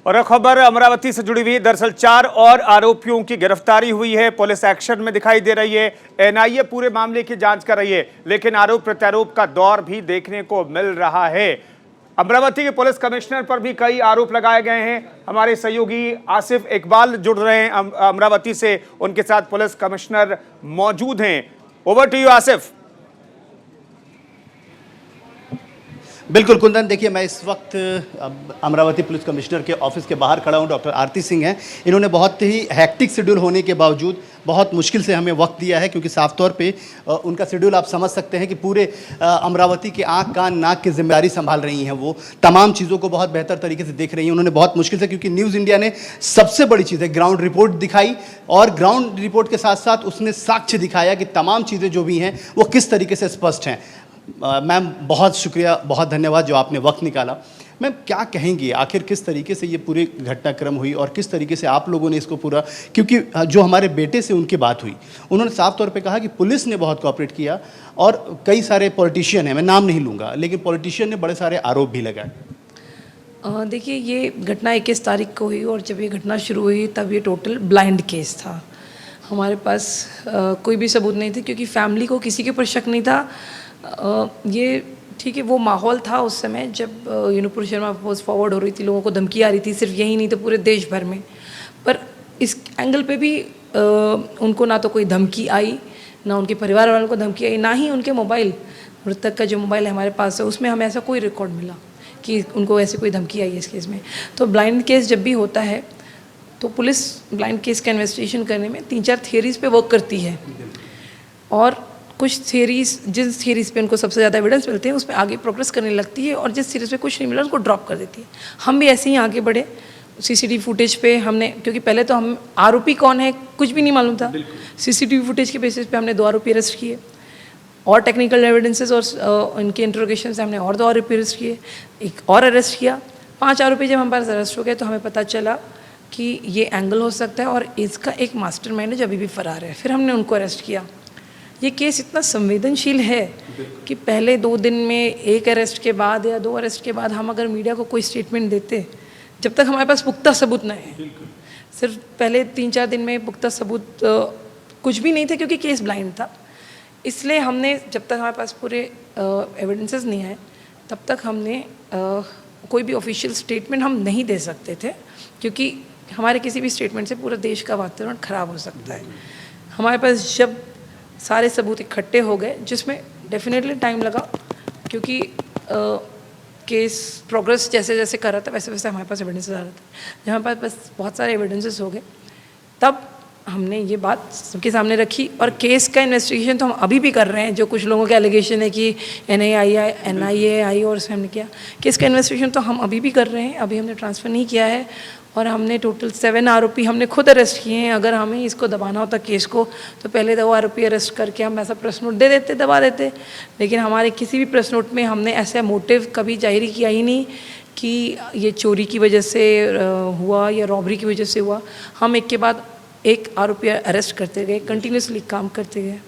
और एक खबर अमरावती से जुड़ी हुई। दरअसल 4 और आरोपियों की गिरफ्तारी हुई है। पुलिस एक्शन में दिखाई दे रही है। एनआईए पूरे मामले की जांच कर रही है, लेकिन आरोप प्रत्यारोप का दौर भी देखने को मिल रहा है। अमरावती के पुलिस कमिश्नर पर भी कई आरोप लगाए गए हैं। हमारे सहयोगी आसिफ इकबाल जुड़ रहे हैं अमरावती से, उनके साथ पुलिस कमिश्नर मौजूद हैं। Over to you Asif. बिल्कुल कुंदन, देखिए मैं इस वक्त अमरावती पुलिस कमिश्नर के ऑफिस के बाहर खड़ा हूं। डॉक्टर आरती सिंह हैं। इन्होंने बहुत ही हैक्टिक शेड्यूल होने के बावजूद बहुत मुश्किल से हमें वक्त दिया है, क्योंकि साफ तौर पे उनका शेड्यूल आप समझ सकते हैं कि पूरे अमरावती के आँख कान नाक की जिम्मेदारी संभाल रही हैं। वो तमाम चीज़ों को बहुत बेहतर तरीके से देख रही हैं। उन्होंने बहुत मुश्किल से, क्योंकि न्यूज़ इंडिया ने सबसे बड़ी चीज़ है ग्राउंड रिपोर्ट दिखाई, और ग्राउंड रिपोर्ट के साथ साथ उसने साक्ष्य दिखाया कि तमाम चीज़ें जो भी हैं वो किस तरीके से स्पष्ट हैं। मैम बहुत शुक्रिया, बहुत धन्यवाद जो आपने वक्त निकाला। मैम क्या कहेंगी, आखिर किस तरीके से ये पूरी घटनाक्रम हुई और किस तरीके से आप लोगों ने इसको पूरा, क्योंकि जो हमारे बेटे से उनकी बात हुई, उन्होंने साफ तौर पे कहा कि पुलिस ने बहुत कोऑपरेट किया और कई सारे पॉलिटिशियन हैं, मैं नाम नहीं लूँगा, लेकिन पॉलिटिशियन ने बड़े सारे आरोप भी लगाए। देखिए, ये घटना 21 तारीख को हुई और जब ये घटना शुरू हुई तब ये टोटल ब्लाइंड केस था। हमारे पास कोई भी सबूत नहीं थे, क्योंकि फैमिली को किसी के ऊपर शक नहीं था। ये ठीक है, वो माहौल था उस समय जब नुपुर शर्मा पोस्ट फॉरवर्ड हो रही थी, लोगों को धमकी आ रही थी, सिर्फ यही नहीं तो पूरे देश भर में। पर इस एंगल पे भी उनको ना तो कोई धमकी आई, ना उनके परिवार वालों को धमकी आई, ना ही उनके मोबाइल, मृतक का जो मोबाइल है हमारे पास है उसमें हमें ऐसा कोई रिकॉर्ड मिला कि उनको ऐसी कोई धमकी आई है इस केस में। तो ब्लाइंड केस जब भी होता है तो पुलिस ब्लाइंड केस का इन्वेस्टिगेशन करने में 3-4 थियरीज़ पे वर्क करती है, और कुछ थियरीज़, जिस थियरीज़ पे उनको सबसे ज़्यादा एविडेंस मिलते हैं उसमें आगे प्रोग्रेस करने लगती है, और जिस थियरीज़ पे कुछ नहीं मिला उसको ड्रॉप कर देती है। हम भी ऐसे ही आगे बढ़े। सीसीटीवी फुटेज पे हमने, क्योंकि पहले तो हम आरोपी कौन है कुछ भी नहीं मालूम था, सीसीटीवी फुटेज के बेसिस पे हमने 2 आरोपी अरेस्ट किए, और टेक्निकल एविडेंसेस और इनके इंट्रोगेशन से हमने और 2 आरोपी अरेस्ट किए, एक और अरेस्ट किया। 5 आरोपी जब हमारे पास अरेस्ट हो गए तो हमें पता चला कि ये एंगल हो सकता है और इसका एक मास्टरमाइंड है जो अभी भी फरार है। फिर हमने उनको अरेस्ट किया। ये केस इतना संवेदनशील है कि पहले 2 दिन में 1 अरेस्ट के बाद या 2 अरेस्ट के बाद हम अगर मीडिया को कोई स्टेटमेंट देते, जब तक हमारे पास पुख्ता सबूत न है, सिर्फ पहले 3-4 दिन में पुख्ता सबूत कुछ भी नहीं थे, क्योंकि केस ब्लाइंड था। इसलिए हमने, जब तक हमारे पास पूरे एविडेंसेस नहीं आए तब तक हमने कोई भी ऑफिशियल स्टेटमेंट हम नहीं दे सकते थे, क्योंकि हमारे किसी भी स्टेटमेंट से पूरा देश का वातावरण ख़राब हो सकता है। हमारे पास जब सारे सबूत इकट्ठे हो गए, जिसमें डेफिनेटली टाइम लगा, क्योंकि केस प्रोग्रेस जैसे जैसे कर रहा था वैसे वैसे हमारे पास एविडेंसेस आ रहे थे। जब हमारे पास बहुत सारे एविडेंसेस हो गए तब हमने ये बात सबके सामने रखी, और केस का इन्वेस्टिगेशन तो हम अभी भी कर रहे हैं। जो कुछ लोगों के एलिगेशन है कि एनआईए आई और उसमें हमने किया, केस का इन्वेस्टिगेशन तो हम अभी भी कर रहे हैं। अभी हमने ट्रांसफ़र नहीं किया है, और हमने टोटल 7 आरोपी हमने खुद अरेस्ट किए हैं। अगर हमें इसको दबाना होता केस को, तो पहले 2 आरोपी अरेस्ट करके हम ऐसा प्रेस नोट दे देते, दबा देते। लेकिन हमारे किसी भी प्रेस नोट में हमने ऐसा मोटिव कभी जाहिर किया ही नहीं कि ये चोरी की वजह से हुआ या रॉबरी की वजह से हुआ। हम एक के बाद एक आरोपी अरेस्ट करते गए, कंटिन्यूसली काम करते गए।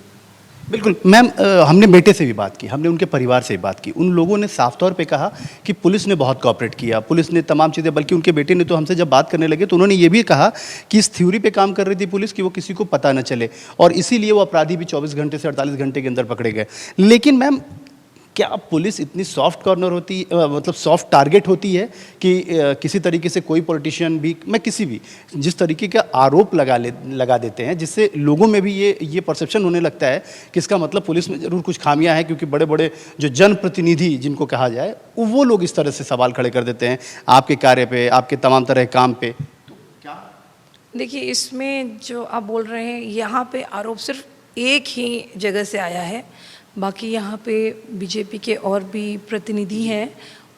बिल्कुल मैम, हमने बेटे से भी बात की, हमने उनके परिवार से भी बात की। उन लोगों ने साफ तौर पे कहा कि पुलिस ने बहुत कोऑपरेट किया, पुलिस ने तमाम चीज़ें, बल्कि उनके बेटे ने तो हमसे जब बात करने लगे तो उन्होंने ये भी कहा कि इस थ्योरी पे काम कर रही थी पुलिस कि वो किसी को पता न चले, और इसीलिए वो अपराधी भी 24 घंटे से 48 घंटे के अंदर पकड़े गए। लेकिन मैम, क्या पुलिस इतनी सॉफ्ट कॉर्नर होती, मतलब सॉफ्ट टारगेट होती है कि किसी तरीके से कोई पॉलिटिशियन भी, मैं किसी भी, जिस तरीके का आरोप लगा देते हैं, जिससे लोगों में भी ये परसेप्शन होने लगता है कि इसका मतलब पुलिस में ज़रूर कुछ खामियां हैं, क्योंकि बड़े बड़े जो जनप्रतिनिधि जिनको कहा जाए वो लोग इस तरह से सवाल खड़े कर देते हैं आपके कार्य पे, आपके तमाम तरह के काम पे। तो क्या देखिए, इसमें जो आप बोल रहे हैं, यहाँ पे आरोप सिर्फ एक ही जगह से आया है। बाकी यहाँ पे बीजेपी के और भी प्रतिनिधि हैं,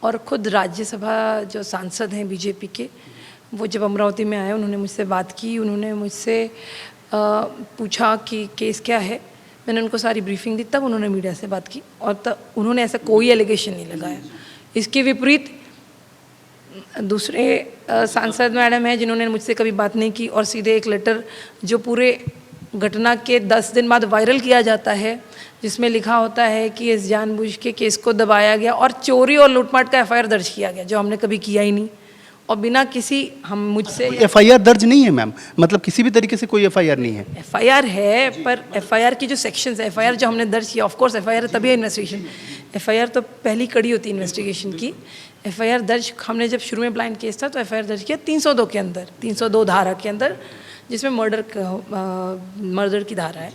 और ख़ुद राज्यसभा जो सांसद हैं बीजेपी के, वो जब अमरावती में आए उन्होंने मुझसे बात की। उन्होंने मुझसे पूछा कि केस क्या है। मैंने उनको सारी ब्रीफिंग दी, तब उन्होंने मीडिया से बात की, और तब उन्होंने ऐसा कोई एलिगेशन नहीं लगाया। इसके विपरीत दूसरे सांसद मैडम हैं जिन्होंने मुझसे कभी बात नहीं की, और सीधे एक लेटर जो पूरे घटना के 10 दिन बाद वायरल किया जाता है, जिसमें लिखा होता है कि इस जानबूझ के केस को दबाया गया और चोरी और लूटमाट का एफआईआर दर्ज किया गया, जो हमने कभी किया ही नहीं। और बिना किसी हम मुझसे एफआईआर दर्ज नहीं है मैम, मतलब किसी भी तरीके से कोई एफआईआर नहीं है। एफआईआर है, पर एफआईआर की जो सेक्शंस है, एफआईआर जो हमने दर्ज किया, ऑफ कोर्स एफआईआर तभी इन्वेस्टिगेशन, एफआईआर तो पहली कड़ी होती है इन्वेस्टिगेशन की। एफआईआर दर्ज हमने जब शुरू में ब्लाइंड केस था तो एफआईआर दर्ज किया 302 के अंदर, 302 धारा के अंदर, जिसमें मर्डर की धारा है।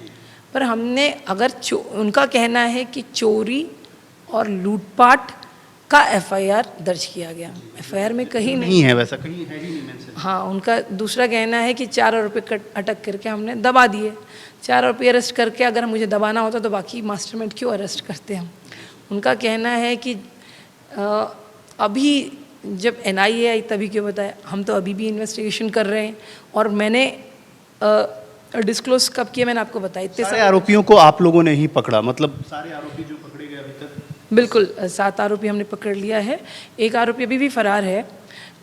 पर हमने अगर उनका कहना है कि चोरी और लूटपाट का एफआईआर दर्ज किया गया, एफआईआर में कहीं नहीं है, वैसा कहीं है ही नहीं मेंशन। हाँ, उनका दूसरा कहना है कि 4 आरोपी अटक करके हमने दबा दिए। 4 आरोपी अरेस्ट करके अगर मुझे दबाना होता तो बाकी मास्टरमाइंड क्यों अरेस्ट करते हम। उनका कहना है कि अभी जब एनआईए आई तभी क्यों बताया, हम तो अभी भी इन्वेस्टिगेशन कर रहे हैं। और मैंने डिस्क्लोज कब किया, मैंने आपको बताया, इतने सारे आरोपियों को आप लोगों ने ही पकड़ा, मतलब सारे आरोपी जो पकड़े गए अभी तक? बिल्कुल, 7 आरोपी हमने पकड़ लिया है। एक आरोपी अभी भी फरार है,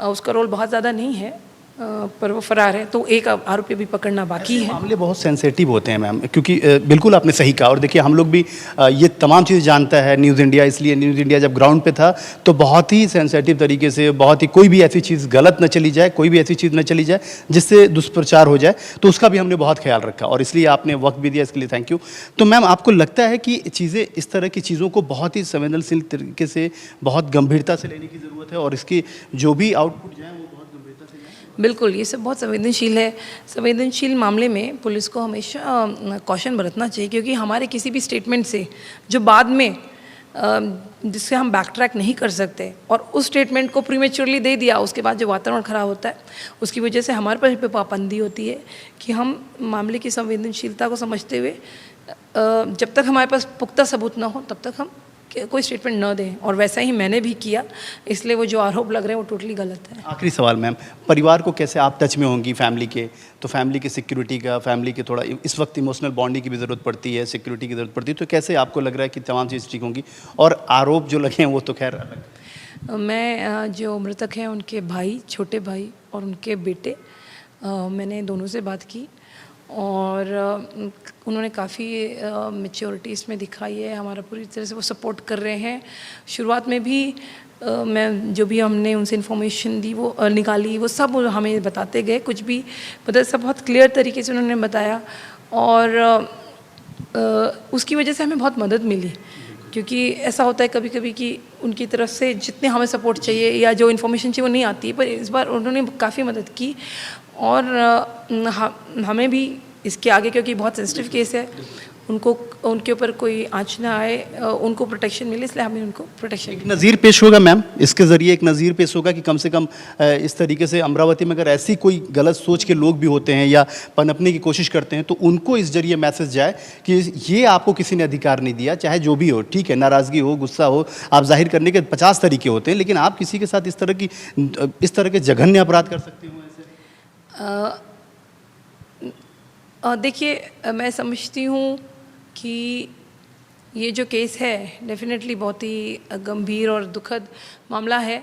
उसका रोल बहुत ज़्यादा नहीं है, पर वो फरार है, तो एक आरोपी भी पकड़ना बाकी है। मामले बहुत सेंसिटिव होते हैं मैम, क्योंकि बिल्कुल आपने सही कहा। और देखिए, हम लोग भी ये तमाम चीज़ें जानता है न्यूज़ इंडिया, इसलिए न्यूज़ इंडिया जब ग्राउंड पे था तो बहुत ही सेंसिटिव तरीके से, बहुत ही कोई भी ऐसी चीज़ गलत न चली जाए, कोई भी ऐसी चीज़ न चली जाए जिससे दुष्प्रचार हो जाए, तो उसका भी हमने बहुत ख्याल रखा और इसलिए आपने वक्त भी दिया, इसके लिए थैंक यू। तो मैम, आपको लगता है कि चीज़ें, इस तरह की चीज़ों को बहुत ही संवेदनशील तरीके से, बहुत गंभीरता से लेने की ज़रूरत है और इसकी जो भी आउटपुट जाए वो बहुत गंभीरता से जाए? बिल्कुल, ये सब बहुत संवेदनशील है। संवेदनशील मामले में पुलिस को हमेशा कॉशन बरतना चाहिए, क्योंकि हमारे किसी भी स्टेटमेंट से जो बाद में जिससे हम बैक ट्रैक नहीं कर सकते और उस स्टेटमेंट को प्रीमेच्योरली दे दिया, उसके बाद जो वातावरण खराब होता है, उसकी वजह से हमारे पर पाबंदी होती है कि हम मामले की संवेदनशीलता को समझते हुए जब तक हमारे पास पुख्ता सबूत ना हो तब तक हम कोई स्टेटमेंट न दें, और वैसा ही मैंने भी किया। इसलिए वो जो आरोप लग रहे हैं वो टोटली गलत है। आखिरी सवाल मैम, परिवार को कैसे आप टच में होंगी, फैमिली के, तो फैमिली की सिक्योरिटी का, फैमिली के थोड़ा इस वक्त इमोशनल बॉन्डिंग की भी ज़रूरत पड़ती है, सिक्योरिटी की ज़रूरत पड़ती है, तो कैसे आपको लग रहा है कि तमाम चीज़ ठीक होंगी? और आरोप जो लगे हैं वो तो खैर अलग। मैं जो मृतक हैं उनके भाई, छोटे भाई और उनके बेटे, मैंने दोनों से बात की और उन्होंने काफ़ी मैच्योरिटी इसमें दिखाई है, हमारा पूरी तरह से वो सपोर्ट कर रहे हैं। शुरुआत में भी मैं जो भी हमने उनसे इन्फॉर्मेशन दी वो निकाली, वो सब हमें बताते गए, कुछ भी मतलब सब बहुत क्लियर तरीके से उन्होंने बताया और उसकी वजह से हमें बहुत मदद मिली। क्योंकि ऐसा होता है कभी कभी कि उनकी तरफ से जितने हमें सपोर्ट चाहिए या जो इन्फॉर्मेशन चाहिए वो नहीं आती, पर इस बार उन्होंने काफ़ी मदद की और हमें भी इसके आगे, क्योंकि बहुत सेंसिटिव केस है, उनको उनके ऊपर कोई आँच ना आए, उनको प्रोटेक्शन मिले, इसलिए हमें उनको प्रोटेक्शन। एक नज़ीर पेश होगा मैम, इसके ज़रिए एक नज़ीर पेश होगा कि कम से कम इस तरीके से अमरावती में अगर ऐसी कोई गलत सोच के लोग भी होते हैं या पनपने की कोशिश करते हैं, तो उनको इस जरिए मैसेज जाए कि ये आपको किसी ने अधिकार नहीं दिया, चाहे जो भी हो, ठीक है, नाराज़गी हो, गुस्सा हो, आप जाहिर करने के 50 तरीके होते हैं, लेकिन आप किसी के साथ इस तरह के जघन्य अपराध कर सकते हो ऐसे? देखिए, मैं समझती हूँ कि ये जो केस है डेफिनेटली बहुत ही गंभीर और दुखद मामला है।